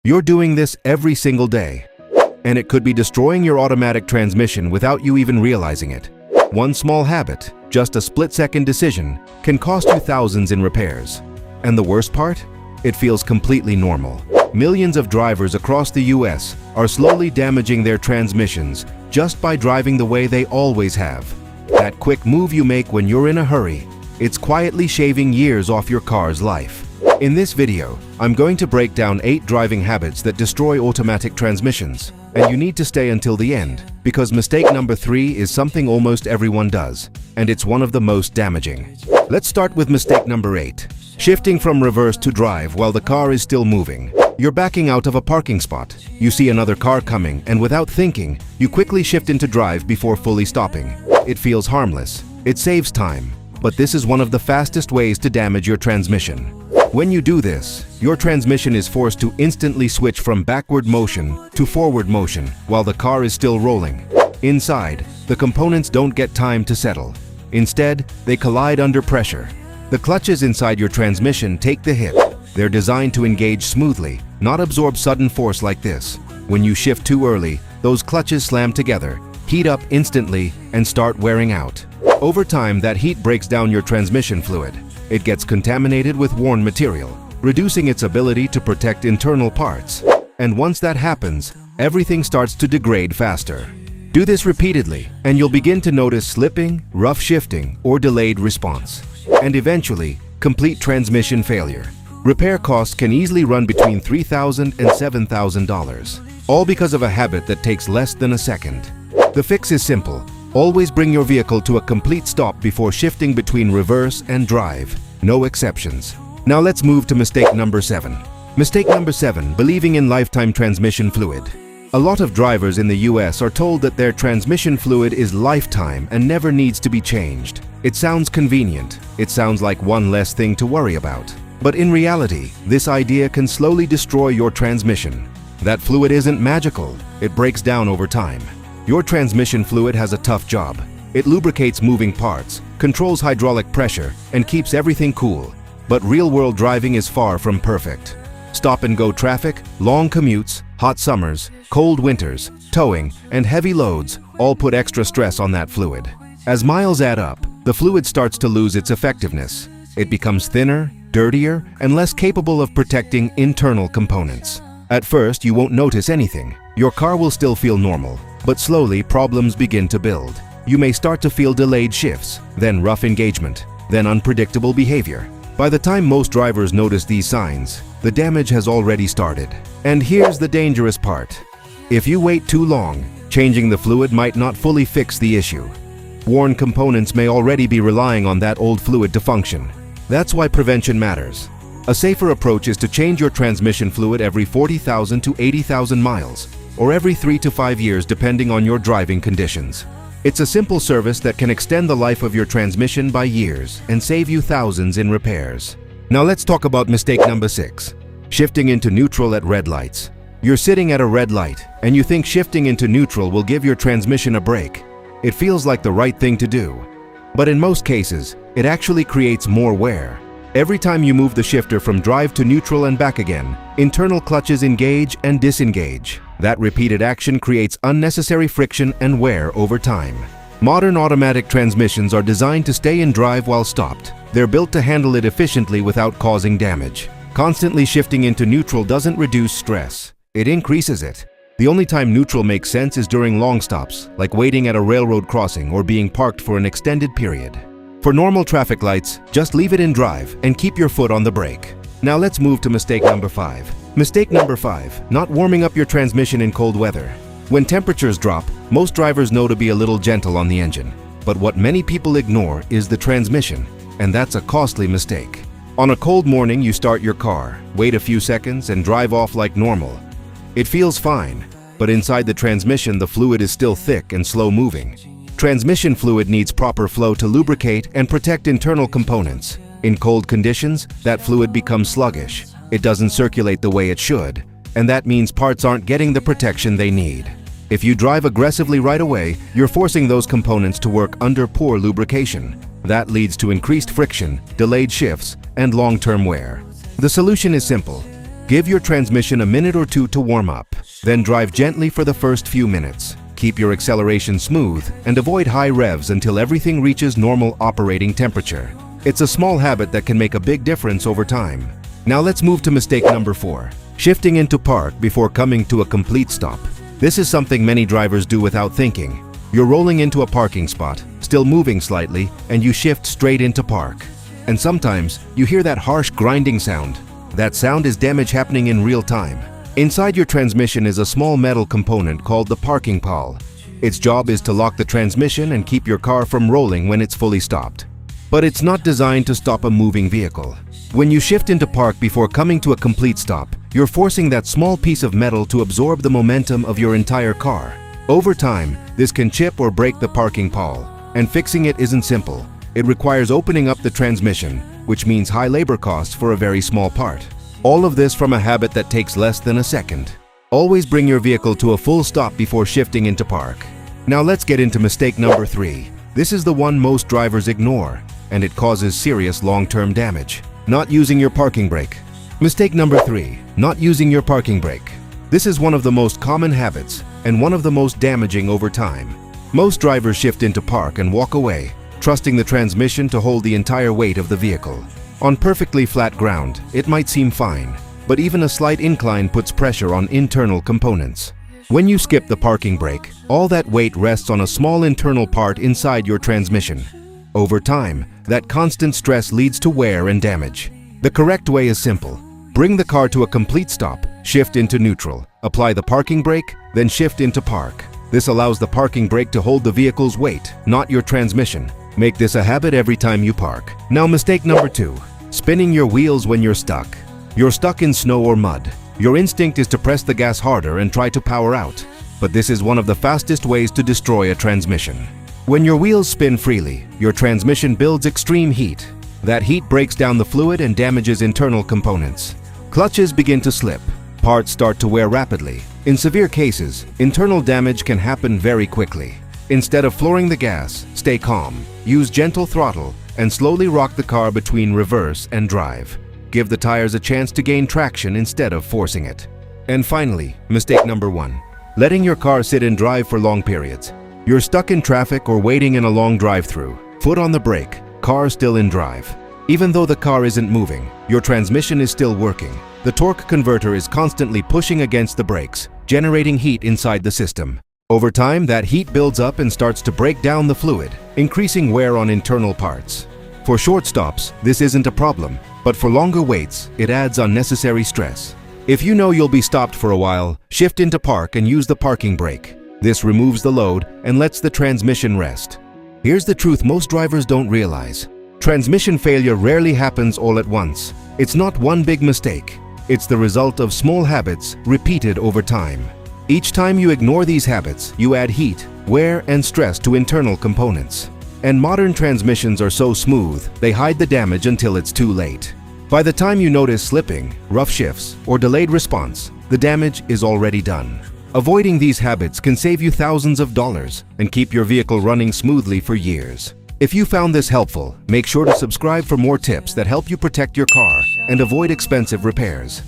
You're doing this every single day, and it could be destroying your automatic transmission without you even realizing it. One small habit, just a split-second decision, can cost you thousands in repairs. And the worst part? It feels completely normal. Millions of drivers across the US are slowly damaging their transmissions just by driving the way they always have. That quick move you make when you're in a hurry, it's quietly shaving years off your car's life. In this video, I'm going to break down 8 driving habits that destroy automatic transmissions. And you need to stay until the end, because mistake number 3 is something almost everyone does, and it's one of the most damaging. Let's start with mistake number 8. Shifting from reverse to drive while the car is still moving. You're backing out of a parking spot. You see another car coming, and without thinking, you quickly shift into drive before fully stopping. It feels harmless. It saves time. But this is one of the fastest ways to damage your transmission. When you do this, your transmission is forced to instantly switch from backward motion to forward motion while the car is still rolling. Inside, the components don't get time to settle. Instead, they collide under pressure. The clutches inside your transmission take the hit. They're designed to engage smoothly, not absorb sudden force like this. When you shift too early, those clutches slam together, heat up instantly, and start wearing out. Over time, that heat breaks down your transmission fluid. It gets contaminated with worn material, reducing its ability to protect internal parts. And once that happens, everything starts to degrade faster. Do this repeatedly, and you'll begin to notice slipping, rough shifting, or delayed response. And eventually, complete transmission failure. Repair costs can easily run between $3,000 and $7,000, all because of a habit that takes less than a second. The fix is simple. Always bring your vehicle to a complete stop before shifting between reverse and drive. No exceptions. Now let's move to mistake number 7. Mistake number 7, believing in lifetime transmission fluid. A lot of drivers in the US are told that their transmission fluid is lifetime and never needs to be changed. It sounds convenient. It sounds like one less thing to worry about. But in reality, this idea can slowly destroy your transmission. That fluid isn't magical. It breaks down over time. Your transmission fluid has a tough job. It lubricates moving parts, controls hydraulic pressure, and keeps everything cool. But real-world driving is far from perfect. Stop-and-go traffic, long commutes, hot summers, cold winters, towing, and heavy loads all put extra stress on that fluid. As miles add up, the fluid starts to lose its effectiveness. It becomes thinner, dirtier, and less capable of protecting internal components. At first, you won't notice anything. Your car will still feel normal. But slowly, problems begin to build. You may start to feel delayed shifts, then rough engagement, then unpredictable behavior. By the time most drivers notice these signs, the damage has already started. And here's the dangerous part. If you wait too long, changing the fluid might not fully fix the issue. Worn components may already be relying on that old fluid to function. That's why prevention matters. A safer approach is to change your transmission fluid every 40,000 to 80,000 miles. Or every 3 to 5 years depending on your driving conditions. It's a simple service that can extend the life of your transmission by years and save you thousands in repairs. Now let's talk about mistake number 6. Shifting into neutral at red lights. You're sitting at a red light and you think shifting into neutral will give your transmission a break. It feels like the right thing to do. But in most cases, it actually creates more wear. Every time you move the shifter from drive to neutral and back again, internal clutches engage and disengage. That repeated action creates unnecessary friction and wear over time. Modern automatic transmissions are designed to stay in drive while stopped. They're built to handle it efficiently without causing damage. Constantly shifting into neutral doesn't reduce stress. It increases it. The only time neutral makes sense is during long stops, like waiting at a railroad crossing or being parked for an extended period. For normal traffic lights, just leave it in drive and keep your foot on the brake. Now let's move to mistake number 5. Mistake number 5, not warming up your transmission in cold weather. When temperatures drop, most drivers know to be a little gentle on the engine. But what many people ignore is the transmission, and that's a costly mistake. On a cold morning, you start your car, wait a few seconds, and drive off like normal. It feels fine, but inside the transmission, the fluid is still thick and slow moving. Transmission fluid needs proper flow to lubricate and protect internal components. In cold conditions, that fluid becomes sluggish. It doesn't circulate the way it should, and that means parts aren't getting the protection they need. If you drive aggressively right away, you're forcing those components to work under poor lubrication. That leads to increased friction, delayed shifts, and long-term wear. The solution is simple. Give your transmission a minute or two to warm up. Then drive gently for the first few minutes. Keep your acceleration smooth and avoid high revs until everything reaches normal operating temperature. It's a small habit that can make a big difference over time. Now let's move to mistake number 4. Shifting into park before coming to a complete stop. This is something many drivers do without thinking. You're rolling into a parking spot, still moving slightly, and you shift straight into park. And sometimes, you hear that harsh grinding sound. That sound is damage happening in real time. Inside your transmission is a small metal component called the parking pall. Its job is to lock the transmission and keep your car from rolling when it's fully stopped. But it's not designed to stop a moving vehicle. When you shift into park before coming to a complete stop, you're forcing that small piece of metal to absorb the momentum of your entire car. Over time, this can chip or break the parking pall, and fixing it isn't simple. It requires opening up the transmission, which means high labor costs for a very small part. All of this from a habit that takes less than a second. Always bring your vehicle to a full stop before shifting into park. Now let's get into mistake number 3. This is the one most drivers ignore, and it causes serious long-term damage. Not using your parking brake. Mistake number 3. Not using your parking brake. This is one of the most common habits, and one of the most damaging over time. Most drivers shift into park and walk away, trusting the transmission to hold the entire weight of the vehicle. On perfectly flat ground, it might seem fine, but even a slight incline puts pressure on internal components. When you skip the parking brake, all that weight rests on a small internal part inside your transmission. Over time, that constant stress leads to wear and damage. The correct way is simple. Bring the car to a complete stop, shift into neutral, apply the parking brake, then shift into park. This allows the parking brake to hold the vehicle's weight, not your transmission. Make this a habit every time you park. Now mistake number 2. Spinning your wheels when you're stuck. You're stuck in snow or mud. Your instinct is to press the gas harder and try to power out. But this is one of the fastest ways to destroy a transmission. When your wheels spin freely, your transmission builds extreme heat. That heat breaks down the fluid and damages internal components. Clutches begin to slip. Parts start to wear rapidly. In severe cases, internal damage can happen very quickly. Instead of flooring the gas, stay calm. Use gentle throttle and slowly rock the car between reverse and drive. Give the tires a chance to gain traction instead of forcing it. And finally, mistake number 1. Letting your car sit and drive for long periods. You're stuck in traffic or waiting in a long drive-through. Foot on the brake, car still in drive. Even though the car isn't moving, your transmission is still working. The torque converter is constantly pushing against the brakes, generating heat inside the system. Over time, that heat builds up and starts to break down the fluid, increasing wear on internal parts. For short stops, this isn't a problem, but for longer waits, it adds unnecessary stress. If you know you'll be stopped for a while, shift into park and use the parking brake. This removes the load and lets the transmission rest. Here's the truth most drivers don't realize. Transmission failure rarely happens all at once. It's not one big mistake. It's the result of small habits repeated over time. Each time you ignore these habits, you add heat, wear, and stress to internal components. And modern transmissions are so smooth, they hide the damage until it's too late. By the time you notice slipping, rough shifts, or delayed response, the damage is already done. Avoiding these habits can save you thousands of dollars and keep your vehicle running smoothly for years. If you found this helpful, make sure to subscribe for more tips that help you protect your car and avoid expensive repairs.